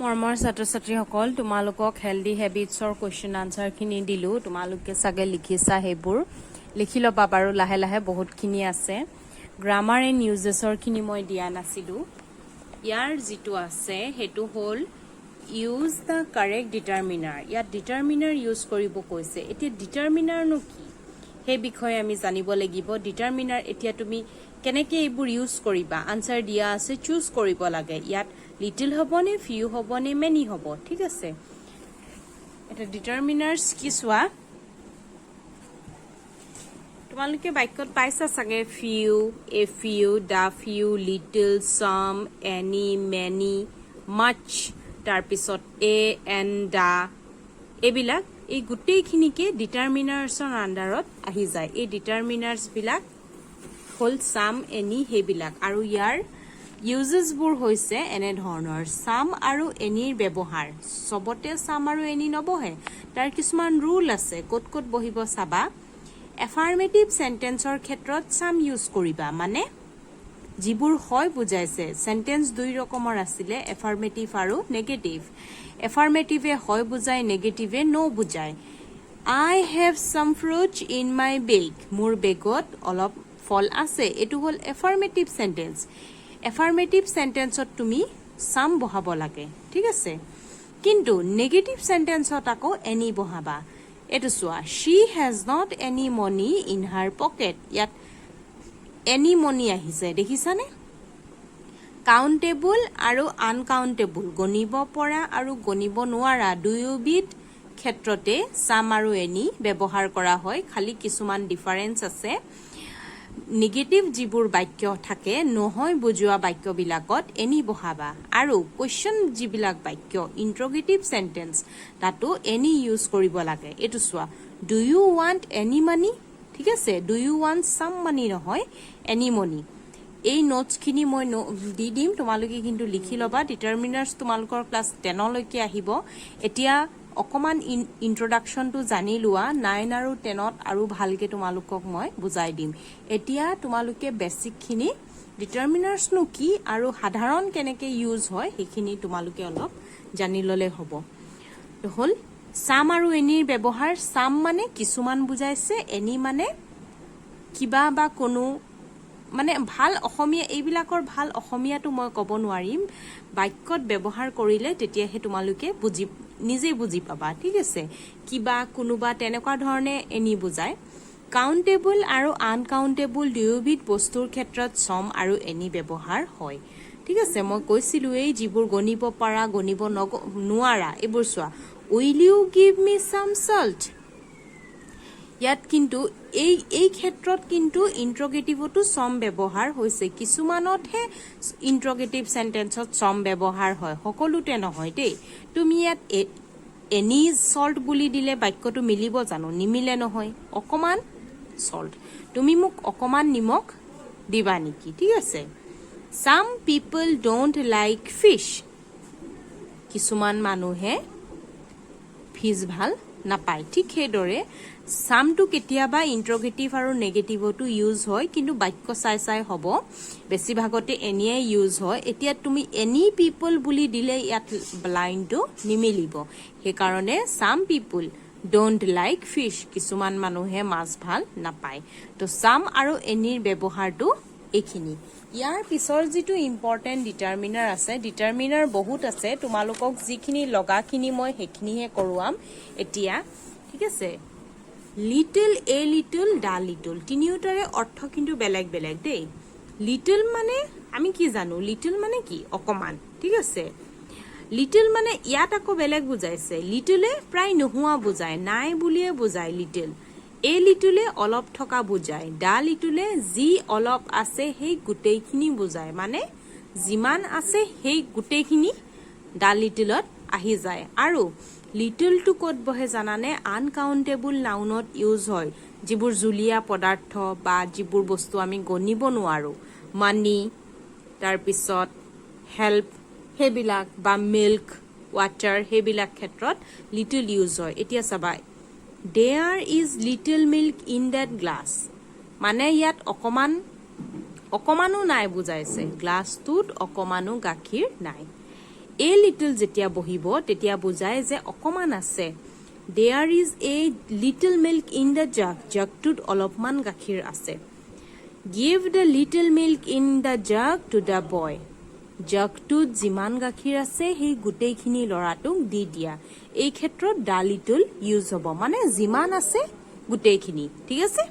মৰমৰ ছাত্ৰ-ছাত্ৰীসকল তোমালোকক হেলদি হেবিটছৰ কোৱেশ্চন আনসাৰখিনি দিলোঁ তোমালোকে চাগে লিখিছা সেইবোৰ লিখি ল'বা বাৰু লাহে লাহে বহুতখিনি আছে গ্ৰামাৰ এণ্ড ইউজেছৰখিনি মই দিয়া নাছিলোঁ ইয়াৰ যিটো আছে সেইটো হ'ল ইউজ দ্য কাৰেক্ট ডিটাৰমিনাৰ ইয়াত ডিটাৰমিনাৰ ইউজ কৰিব কৈছে এতিয়া ডিটাৰমিনাৰনো কি সেই বিষয়ে আমি জানিব লাগিব ডিটাৰমিনাৰ এতিয়া তুমি কেনেকৈ এইবোৰ ইউজ কৰিবা আনসাৰ দিয়া আছে চুজ কৰিব লাগে ইয়াত লিটল হবনে ফিউ হবনে মেনি হব ঠিক আছে এটা ডিটাৰমিনাৰ্স কি চোৱা তোমালোকে বাক্যত পাইছা চাগে few a few the few little some any many much তাৰপিছত এ এন দা এইবিলাক এই গোটেইখিনিকে ডিটাৰমিনাৰ্সৰ আন্ডাৰত আহি যায় এই ডিটাৰমিনাৰ্স বিলাক হল সাম এনি হেবিলাক আৰু ইয়াৰ ইউজেছ বোৰ হৈছে এনে ধৰণৰ সাম আৰু এনিৰ ব্যৱহাৰ সবতে সাম আৰু এনি নবহে তাৰ কিছুমান ৰুল আছে কত কত বহিব চাবা এফাৰ্মেটিভ সেন্টেন্সৰ ক্ষেত্ৰত সাম ইউজ কৰিবা মানে যিবোৰ হয় বুজাইছে সেন্টেন্স দুই ৰকমৰ আছিলে এফাৰ্মেটিভ আৰু নেগেটিভ এফাৰ্মেটিভে হয় বুজায় নেগেটিভে নো বুজায় I have some fruit in my bag মোৰ বেগত অলপ ফল আছে এটো হল এফাৰ্মেটিভ সেন্টেন্স এফাৰ্মেটিভ সেন্টেন্সত তুমি সাম বহাব লাগে ঠিক আছে কিন্তু নেগেটিভ সেন্টেন্সত আকৌ এনি বহাবা এটো চোৱা she has not any money in her pocket ইয়াত এনি মনি আহিছে দেখিছানে কাউন্টেবল আৰু আনকাউন্টেবল গণিব পৰা আৰু গণিব নোৱাৰা দুয়োবিধ ক্ষেত্ৰতে সাম আৰু এনি ব্যৱহাৰ কৰা হয় খালি কিছুমান ডিফাৰেন্স আছে নেগেটিভ যিবোৰ বাক্য থাকে নহয় বুজোৱা বাক্যবিলাকত এনি বহাবা আৰু কোৱেশ্চন যিবিলাক বাক্য ইন্টাৰোগেটিভ সেন্টেন্স তাতো এনি ইউজ কৰিব লাগে এটো চোৱা do you want any money ঠিক আছে do you want some money নহয় এনি মনি এই নোটছখিনি মই দি দিম তোমালোকে কিন্তু লিখি ল'বা ডিটাৰমিনাৰ্স তোমালোকৰ ক্লাছ 10 লৈকে আহিব এতিয়া অকমান ইন্ট্ৰোডাকশনটো জানি লোৱা 9 আৰু 10ত আৰু ভালকে তোমালোকক মই বুজাই দিম এতিয়া তোমালোকে বেসিকখিনি ডিটাৰমিনাৰ্স নো কি আৰু সাধাৰণ কেনেকে ইউজ হয় সেইখিনি তোমালোকে অলপ জানি ললে হ'ব হল সাম আৰু এনিৰ ব্যৱহাৰ সাম মানে কিছুমান বুজাইছে এনি মানে কিবা বা কোনো মানে ভাল অসমীয়া এইবিলাকৰ ভাল অসমীয়াটো মই ক'ব নোৱাৰিম বাক্যত ব্যৱহাৰ কৰিলে তেতিয়া হে তোমালোকে নিজে বুজি পাবা ঠিক আছে কিবা কোনোবা তেনেকুৱা ধৰণে এনি বুজায় কাউন্টেবল আৰু আনকাউন্টেবল দুয়োবিধ বস্তুৰ ক্ষেত্ৰত সম আৰু এনি ব্যৱহাৰ হয় ঠিক আছে মই কৈছিলো এই যিবোৰ গণিব পাৰা গণিব নোৱাৰা এইবোৰ চোৱা will you give me some salt ইয়াত কিন্তু এই ক্ষেত্ৰত কিন্তু ইন্টাৰোগেটিভটো সম ব্যৱহাৰ হৈছে কিছুমানতহে ইন্টাৰোগেটিভ সেন্টেন্সত সম ব্যৱহাৰ হয় সকলোতে নহয় দেই তুমি ইয়াত এনি সল্ট বুলি দিলে বাক্যটো মিলিব জানো নিমিলে নহয় অকমান সল্ট তুমি মোক অকমান নিমখ দিবা নেকি ঠিক আছে some people don't like fish কিছুমান মানুহে ফিশ ভাল নাপায় ঠিক সেইদৰে সামটো কেতিয়াবা ইন্টাৰোগেটিভ আৰু নেগেটিভটো ইউজ হয় কিন্তু বাক্য চাই হ'ব বেছিভাগতে এনিয়ে ইউজ হয় এতিয়া তুমি এনি পিপল বুলি দিলে ইয়াত লাইনটো নিমিলিব সেই কাৰণে some people don't like fish কিছুমান মানুহে মাছ ভাল নাপায় তো সাম আৰু এনিৰ ব্যৱহাৰটো এইখিনি ইয়াৰ পিছৰ যিটো ইম্পৰ্টেন্ট ডিটাৰমিনাৰ আছে ডিটাৰমিনাৰ বহুত আছে তোমালোকক যিখিনি লগাখিনি মই সেইখিনিহে কৰোৱাম এতিয়া ঠিক আছে little a little the little তিনিওটাৰে অৰ্থ কিন্তু বেলেগ বেলেগ দেই লিটল মানে আমি কি জানো লিটল মানে কি অকমান ঠিক আছে লিটল মানে ইয়াত আকৌ বেলেগ বুজাইছে লিটলে প্ৰায় নোহোৱা বুজায় নাই বুলিয়ে বুজায় লিটল এ লিটলে অলপ থকা বুজায় দা লিটলে যি অলপ আছে সেই গোটেইখিনি বুজায় মানে যিমান আছে সেই গোটেইখিনি দা লিটলত আহি যায় আৰু লিটলটো কত বহে জানানে আনকাউন্টেবল নাউনত ইউজ হয় যিবোৰ জুলীয়া পদাৰ্থ বা যিবোৰ বস্তু আমি গণিব নোৱাৰো মানি তাৰ পিছত হেল্প হেবিলাক বা মিল্ক ওয়াটাৰ হেবিলাক ক্ষেত্ৰত লিটল ইউজ হয় এতিয়া চাবা there is little milk in that glass মানে ইয়াত অকমানো নাই বুজাইছে গ্লাছটোত অকমানো গাখীৰ নাই এ লিটল যেতিয়া বহিব তেতিয়া বুজায় যে অকমান আছে there is a little milk in the jug jugটোত অলপমান গাখীৰ আছে give the little milk in the jug to the boy জগটোত যিমান গাখীৰ আছে সেই গোটেইখিনি লৰাটোক দি দিয়া এই ক্ষেত্ৰত দা লিটল ইউজ হ'ব মানে যিমান আছে গোটেইখিনি ঠিক আছে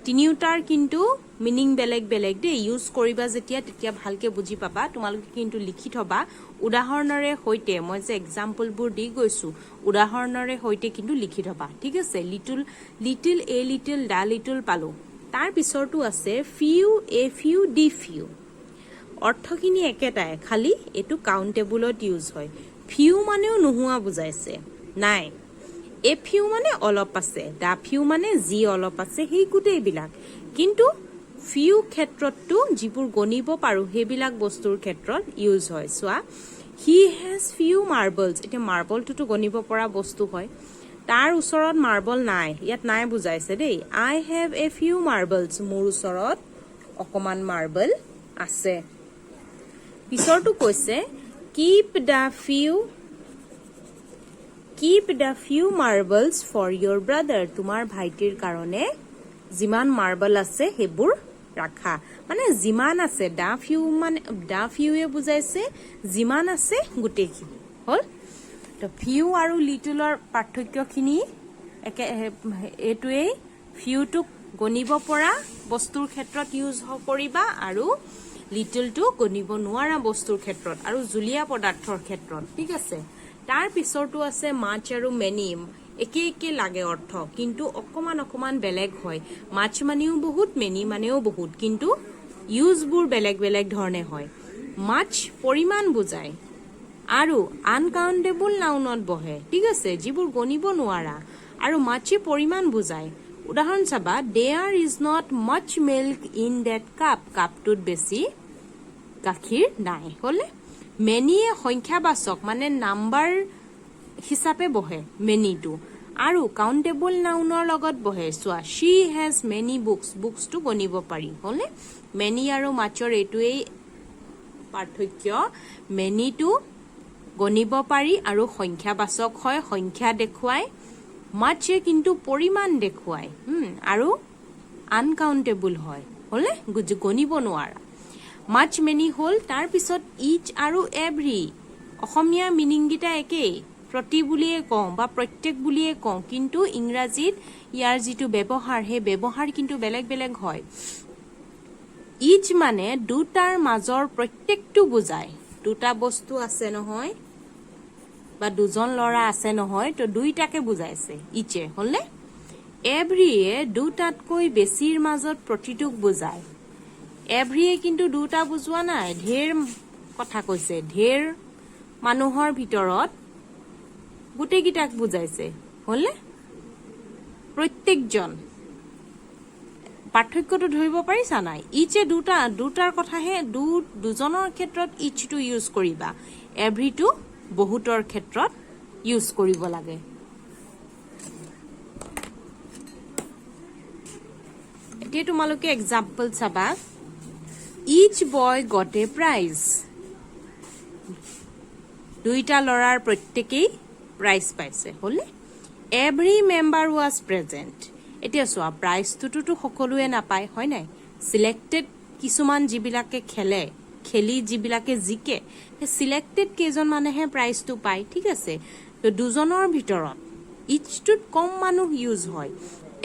তিনিউটাৰ কিন্তু মিনিং বেলেগ বেলেগ দে ইউজ কৰিবা যেতিয়া তেতিয়া ভালকে বুজি পাবা তোমালোকে কিন্তু লিখি থবা উদাহৰণৰে হৈতে মই যে এক্সাম্পলবোৰ দি গৈছো উদাহৰণৰে হৈতে কিন্তু লিখি থবা ঠিক আছে little little a little the little পালো তাৰ পিছৰটো আছে few a few the few অৰ্থখিনি একেটাই খালি এটো কাউন্টেবলত ইউজ হয় ফিউ মানেও নোহোৱা বুজাইছে নাই এ ফিউ মানে অলপ আছে দা ফিউ মানে জি অলপ আছে সেই গুটেই বিলাক কিন্তু ফিউ ক্ষেত্ৰতটো যিবোৰ গণিব পাৰো হেবিলাক বস্তুৰ ক্ষেত্ৰত ইউজ হয় সোৱা হি হেজ ফিউ মাৰ্বলস এটা মাৰ্বলটো গণিব পৰা বস্তু হয় তাৰ ওচৰত মাৰ্বল নাই ইয়াত নাই বুজাইছে দেই আই হেভ এ ফিউ মাৰ্বলস মোৰ ওচৰত অকমান মাৰ্বল আছে পিছৰটো কৈছে keep the few marbles for your brother তোমাৰ ভাইটিৰ কাৰণে যিমান মাৰ্বল আছে হেবোৰ ৰাখা মানে যিমান আছে দা ফিউয়ে বুজাইছে যিমান আছে গুটেইখিনি হল তো ফিউ আৰু লিটলৰ পাৰ্থক্যখিনি এটোৱে ফিউটো গণিব পৰা বস্তুৰ ক্ষেত্ৰত ইউজ কৰিবা আৰু লিটলটো গণিব নোৱাৰা বস্তুৰ ক্ষেত্ৰত আৰু জুলীয়া পদাৰ্থৰ ক্ষেত্ৰত ঠিক আছে তাৰ পিছৰটো আছে মাছ আৰু মেনি একে লাগে অৰ্থ কিন্তু অকমান বেলেগ হয় মাছ মানেও বহুত মেনি মানেও বহুত কিন্তু ইউজবোৰ বেলেগ বেলেগ ধৰণে হয় মাছ পৰিমাণ বুজায় আৰু আনকাউন্টেবল নাউনত বহে ঠিক আছে যিবোৰ গণিব নোৱাৰা আৰু মাছে পৰিমাণ বুজায় উদাহৰণ চাবা there is not much milk in that cup কাপটোত বেছি গাখীৰ নাই হলে মেনিয়ে সংখ্যাবাচক মানে নাম্বাৰ হিচাপে বহে মেনিটো আৰু কাউন্টেবল নাউনৰ লগত বহে সোৱা she has many books টো গণিব পাৰি হলে মেনি আৰু মাছৰ এটোই পাৰ্থক্য মেনিটো গণিব পাৰি আৰু সংখ্যাবাচক হয় সংখ্যা দেখুৱায় মাছে কিন্তু পৰিমাণ দেখুৱায় আৰু আনকাউন্টেবল হয় হলে গণিব নোৱাৰা মাছ মেনি হল তাৰ পিছত ইচ আৰু এভৰি অসমীয়া মিনিং গিটা একেই প্ৰতি বুলিয়ে কওঁ বা প্ৰত্যেক বুলিয়ে কওঁ কিন্তু ইংৰাজীত ইয়াৰ যিটো ব্যৱহাৰ হে ব্যৱহাৰ কিন্তু বেলেগ বেলেগ হয় ইচ মানে দুটাৰ মাজৰ প্ৰত্যেকটো বুজায় দুটা বস্তু আছে নহয় বা দুজন লৰা আছে নহয় তো দুইটাকে বুজাইছে ইচে হলে এভৰিয়ে দুটাতকৈ বেছিৰ মাজত প্ৰতিটোক বুজায় এভৰিয়ে কিন্তু দুটা বুজোৱা নাই ঢেৰ কথা কৈছে ঢেৰ মানুহৰ ভিতৰত গুটেগিটাক বুজাইছে হলে প্ৰত্যেকজন পাৰ্থক্যটো ধৰিব পাৰিছা নাই ইচে দুটাৰ কথাহে দুজনৰ ক্ষেত্ৰত ইচটো ইউজ কৰিবা এভৰিটো বহুতৰ ক্ষেত্ৰত ইউজ কৰিব লাগে এতিয়া তোমালোকে এক্সাম্পল চাবা each boy got a prize দুইটা লৰাৰ প্ৰত্যেকেই প্ৰাইজ পাইছে হলে every member was present এতিয়া সোৱা প্ৰাইজটোতো সকলোৱে নাপায় হয় নাই সিলেক্টেড কিছুমান যিবিলাকে খেলি যিবিলাকে জিকে সিলেক্টেড কেজন মানেহে প্ৰাইজটো পায় ঠিক আছে তো দুজনৰ ভিতৰত ইচটোত কম মানুহ ইউজ হয়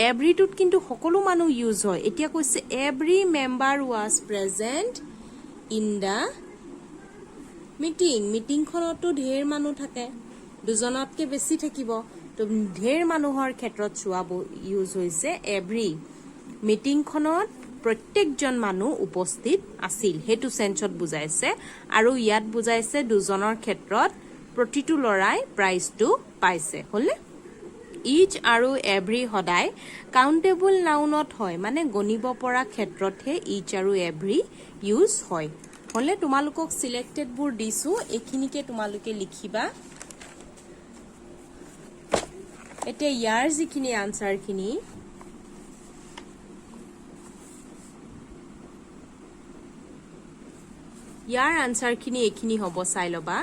এভৰিটোত কিন্তু সকলো মানুহ ইউজ হয় এতিয়া কৈছে every member was present in the মিটিংখনতো ঢেৰ মানুহ থাকে দুজনতকে বেছি থাকিব তো ঢেৰ মানুহৰ ক্ষেত্ৰত চোৱা ইউজ হৈছে এভৰি মিটিংখনত প্ৰত্যেকজন মানুহ উপস্থিত আছিল হেতু সেন্সত বুজাইছে আৰু ইয়াত বুজাইছে দুজনৰ ক্ষেত্ৰত প্ৰতিটো লৰাই প্ৰাইজটো পাইছে হলে ইচ আৰু এভৰি সদায় কাউন্টেবল নাউনত হয় মানে গণিব পৰা ক্ষেত্ৰতহে ইচ আৰু এভৰি ইউজ হয় হলে তোমালোকক সিলেক্টেড বোৰ দিছো এখিনিকে তোমালোকে লিখিবা এতিয়া ইয়াৰ যিখিনি আনসাৰ খিনি ইয়াৰ আনসাৰ খিনি এখিনি হ'ব চাই লবা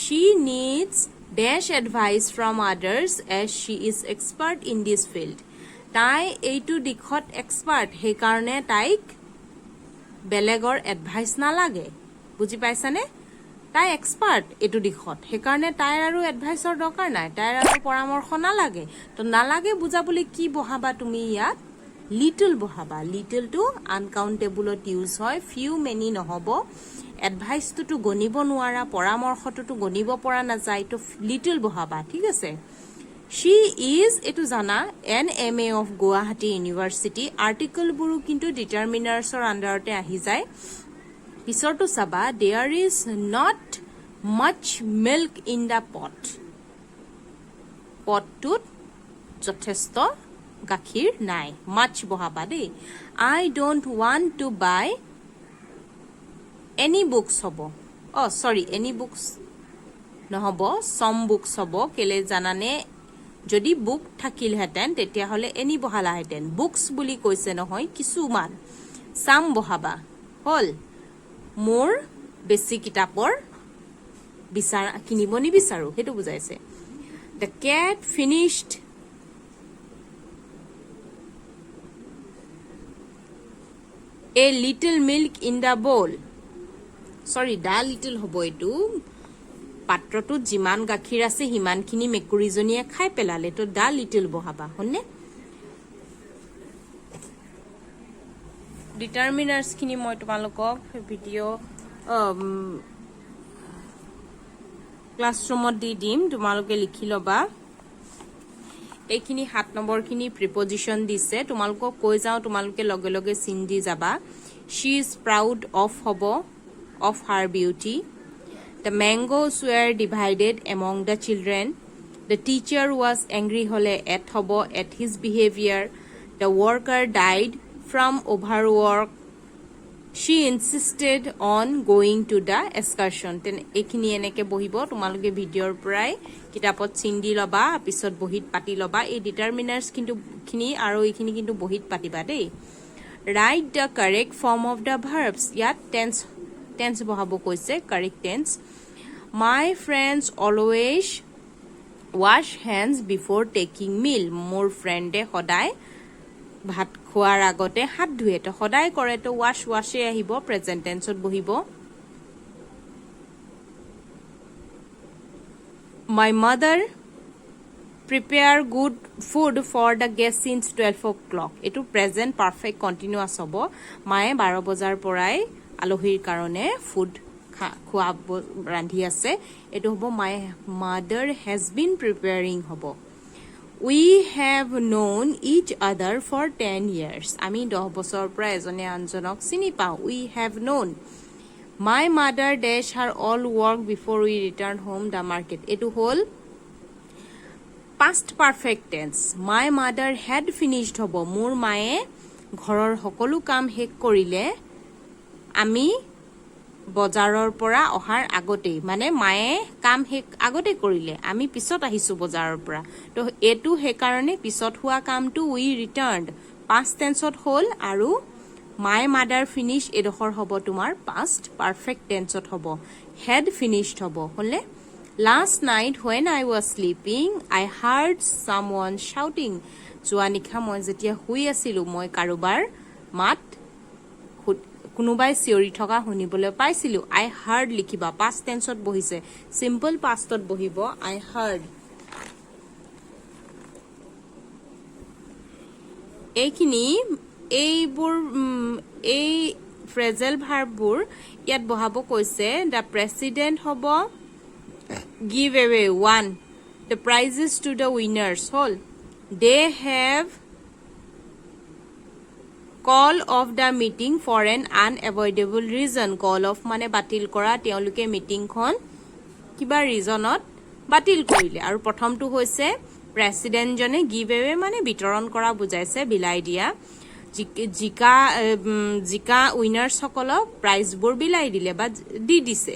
she needs dash advice from others as she is expert in this field. তাই এইটো দিশত এক্সপাৰ্ট, সেইকাৰণে তাইক বেলেগৰ এডভাইচ নালাগে। বুজি পাইছানে? তাই এক্সপাৰ্ট এইটো দিশত, সেইকাৰণে তাইৰ আৰু এডভাইচৰ দৰকাৰ নাই, তাইৰ আৰু পৰামৰ্শ নালাগে। তো নালাগে বুজাবলৈ কি বহাবা তুমি ইয়াত? লিটল বহাবা। লিটলটো আনকাউণ্টেবলত ইউজ হয়, ফিউ মেনি নহ'ব। এডভাইচটোতো গণিব নোৱাৰা, পৰামৰ্শটোতো গণিব পৰা নাযায়, তো লিটল বহাবা। ঠিক আছে? शी इज एटू जाना an MA of Guwahati university. आर्टिकलबोरो किन्तु डिटारमिनार्सर आन्डारते आहि जाय। पिछरटो चाबा there is not much milk in the pot. पटटुत যথেষ্ট গাখীৰ নাই। মাছ বহাবা দেই। I don't want to buy any books হব। সৰি एनी बुक्स নহব, সম বুকস হব। কেলে জানানে? যদি বুক থাকিলহেঁতেন তেতিয়াহ'লে এনি বহালাহেঁতেন। বুকস বুলি কৈছে নহয়, কিছুমান। চাম বহাবা। হ'ল মোৰ বেছি কিতাপৰ কিনিব নিবিচাৰো, সেইটো বুজাইছে। The cat finished a little milk in the bowl. Sorry, the little হ'ব এইটো। পাত্ৰটোত যিমান গাখীৰ আছে সিমানখিনি মেকুৰীজনীয়ে খাই পেলালে, তো দা লিটল বহাবা। হলনে? ডিটাৰমিনাৰ্ছখিনি মই তোমালোকক ভিডিঅ' ক্লাছৰুমত দি দিম, তোমালোকে লিখি ল'বা। এইখিনি 7 নম্বৰখিনি প্ৰিপজিশ্যন দিছে, তোমালোকক কৈ যাওঁ, তোমালোকে লগে লগে চিন দি যাবা। शी इज प्राउड ऑफ হ'ব, of her beauty. The mangoes were divided among the children. The teacher was angry hole at hobo at his behavior. The worker died from overwork. She insisted on going to the excursion. Then ekhini eneke bohibo, tumaluke videor prai kitapot sindi loba, pisot bohit pati loba. Ei determiners kintu khini aro ekhini kintu bohit patiba dei. Write the correct form of the verbs. Yat tense bohabo koise, correct tense. My friends always wash hands before taking meal. More friend hodai ভাত খোৱাৰ আগতে হাত ধুয়ে, তো সদায় কৰে, তো wash আহিব, প্ৰেজেন্ট টেন্সত বহিব। My mother prepare good food for the guests since 12 o'clock. এইটো প্ৰেজেন্ট পাৰফেক্ট কন্টিনিউয়াছ হ'ব। মায়ে 12 বজাৰ পৰাই আলহীৰ কাৰণে ফুড খোৱা ৰান্ধি আছে। এইটো হ'ব my mother has been preparing হ'ব। We have known each other for 10 years. আমি 10 বছৰ পৰা এজনে আনজনক চিনি পাওঁ। We have known. My mother dash her all work before we return home the market. এইটো হ'ল past perfect tense. My mother had finished হ'ব। মোৰ মায়ে ঘৰৰ সকলো কাম শেষ কৰিলে আমি বজাৰৰ পৰা অহাৰ আগতেই, মানে মায়ে কাম শেষ আগতে কৰিলে, আমি পিছত আহিছো বজাৰৰ পৰা। তো এটো হে কাৰণে পিছত হোৱা কামটো উই ৰিটাৰ্নড পাষ্ট টেন্সত হ'ল, আৰু মাই মাদাৰ ফিনিশ এডোখৰ হ'ব তোমাৰ পাষ্ট পাৰফেক্ট টেন্সত হ'ব। হেড ফিনিশড হ'ব। হ'লে last night when I was sleeping I heard someone shouting. যোৱা নিশা মই যেতিয়া শুই আছিলো মই কাৰোবাৰ মাত কোনোবাই চিঞৰি থকা শুনিবলৈ পাইছিলো। I heard লিখিবা, পাষ্ট টেন্সত বহিছে, সিম্পল পাষ্টত বহিব I heard। এইখিনি এইবোৰ এই ফ্ৰেজেল ভাৰ্ববোৰ ইয়াত বহাব কৈছে। দ্য প্ৰেসিডেন্ট হ'ব give away 1 the prizes to the winners. Hall they have call of the meeting for an unavoidable reason. call of মানে বাতিল কৰা, তেওঁলোকে মিটিংখন কিবা ৰিজনত বাতিল কৰিলে। আৰু প্ৰথমটো হৈছে প্ৰেসিডেন্ট জনে গিভ এৱে মানে বিতৰণ কৰা বুজাইছে, বিলাই দিয়া। জিকা উইনাৰ্ছ সকলক প্ৰাইজবোৰ বিলাই দিলে বা দি দিছে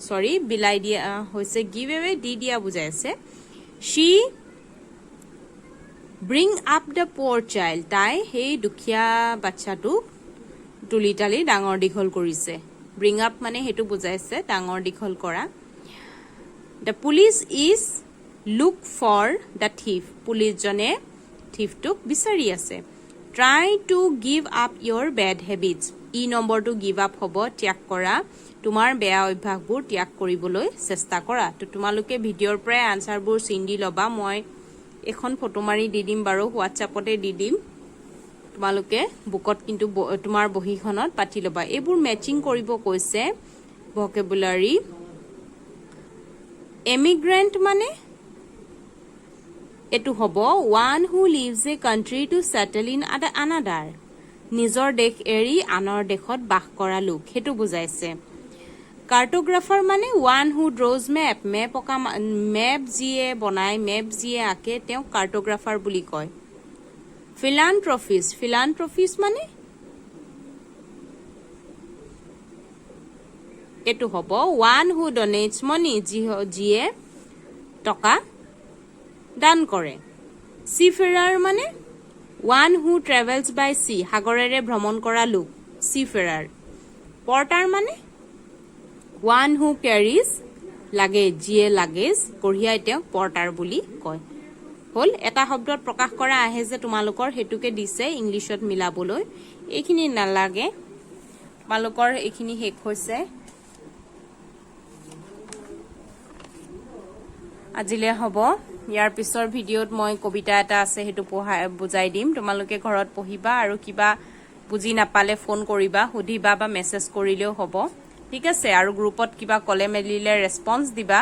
সৰি বিলাই দিয়া হৈছে, গিভ এৱে দি দিয়া বুজাইছে। she bring up the poor child. তাই সেই দুখীয়া বাচ্চাটোক তুলি তালি ডাঙৰ দীঘল কৰিছে। ব্ৰিং আপ মানে হেতু বুজাইছে ডাঙৰ দীঘল কৰা The police is look for the thief police জনে থিফটোক বিচাৰি আছে Try to give up your bad habits ই নম্বৰটো give up হ'ব ত্যাগ কৰা তোমাৰ বেয়া অভ্যাসবোৰ ত্যাগ কৰিবলৈ চেষ্টা কৰা তো তোমালোকে ভিডিঅ'ৰ পৰাই আনসাৰবোৰ চিন দি লবা মই এখন ফটো মাৰি দি দিম বাৰু হোৱাটছআপতে দি দিম তোমালোকে বুকত কিন্তু তোমাৰ বহিখনত পাতি লবা এইবোৰ ম্যাচিং কৰিব কৈছে ভোকেবুলাৰি Immigrant মানে এটো হ'ব one who leaves a country to settle in another নিজৰ দেশ এৰি আনৰ দেশত বাস কৰা লোক হেতু বুজাইছে Cartographer মানে one who draws map যিয়ে বনায় map যিয়ে আঁকে তেওঁ cartographer বুলি কয় Philanthropist মানে এটো হ'ব one who donates money যিয়ে টকা দান কৰে Seafarer মানে one who travels by sea সাগৰেৰে ভ্ৰমণ কৰা লোক Seafarer Porter মানে one who carries luggage যিয়ে লাগেজ কঢ়িয়াই তেওঁ porter বুলি কয় হল এটা শব্দত প্ৰকাশ কৰা আহে যে তোমালোকৰ হেতুকে দিছে ইংলিশত মিলাবলৈ এইখিনি নালাগে তোমালোকৰ এইখিনি শেষ হৈছে আজিলে হ'ব ইয়াৰ পিছৰ ভিডিঅ'ত মই কবিতা এটা আছে হেতু বুজাই দিম তোমালোকে ঘৰত পঢ়িবা আৰু কিবা বুজি নাপালে ফোন কৰিবা সুধিবা বা মেছেজ কৰিলেও হ'ব ঠিক আছে আৰু গ্ৰুপত কিবা কলে মেলিলে ৰেসপন্স দিবা